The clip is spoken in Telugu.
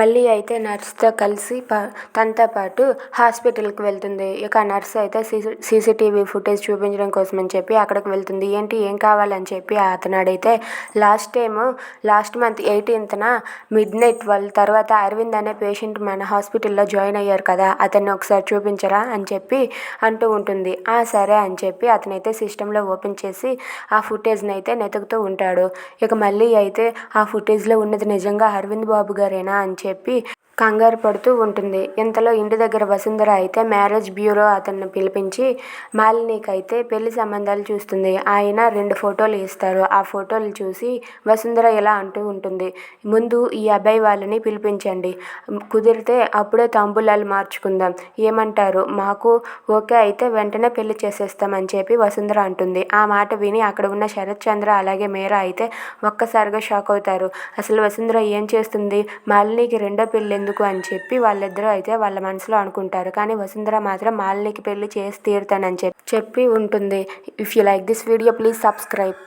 మళ్ళీ అయితే నర్స్తో కలిసి తనతో పాటు హాస్పిటల్కి వెళ్తుంది. ఇక నర్స్ అయితే సీసీటీవీ ఫుటేజ్ చూపించడం కోసం అని చెప్పి అక్కడికి వెళ్తుంది. ఏంటి ఏం కావాలని చెప్పి అతను అడిగితే లాస్ట్ మంత్ 18న midnight 12 తర్వాత అరవింద్ అనే పేషెంట్ మన హాస్పిటల్లో జాయిన్ అయ్యారు కదా, అతన్ని ఒకసారి చూపించరా అని చెప్పి అంటూ ఉంటుంది. సరే అని చెప్పి అతనైతే సిస్టంలో ఓపెన్ చేసి ఆ ఫుటేజ్ని అయితే వెతుకుతూ ఉంటాడు. ఇక మళ్ళీ అయితే ఆ ఫుటేజ్లో ఉన్నది నిజంగా అరవింద్ బాబు గారేనా అని చెప్పి కంగారు పడుతూ ఉంటుంది. ఇంతలో ఇంటి దగ్గర వసుంధర అయితే మ్యారేజ్ బ్యూరో అతన్ని పిలిపించి మాలినికి అయితే పెళ్లి సంబంధాలు చూస్తుంది. ఆయన 2 ఫోటోలు ఇస్తారు. ఆ ఫోటోలు చూసి వసుంధర ఇలా అంటూ ఉంటుంది, ముందు ఈ అబ్బాయి వాళ్ళని పిలిపించండి, కుదిరితే అప్పుడే తాంబూలాలు మార్చుకుందాం, ఏమంటారు, మాకు ఓకే అయితే వెంటనే పెళ్లి చేసేస్తామని చెప్పి వసుంధర అంటుంది. ఆ మాట విని అక్కడ ఉన్న శరత్ చంద్ర అలాగే మీరా అయితే ఒక్కసారిగా షాక్ అవుతారు. అసలు వసుంధర ఏం చేస్తుంది, మాలినికి రెండో పెళ్లి ఎందుకు అని చెప్పి వాళ్ళిద్దరూ అయితే వాళ్ళ మనసులో అనుకుంటారు. కానీ వసుంధర మాత్రం మాలినికి పెళ్లి చేసి తీరుతానని చెప్పి ఉంటుంది. If you like this video please subscribe.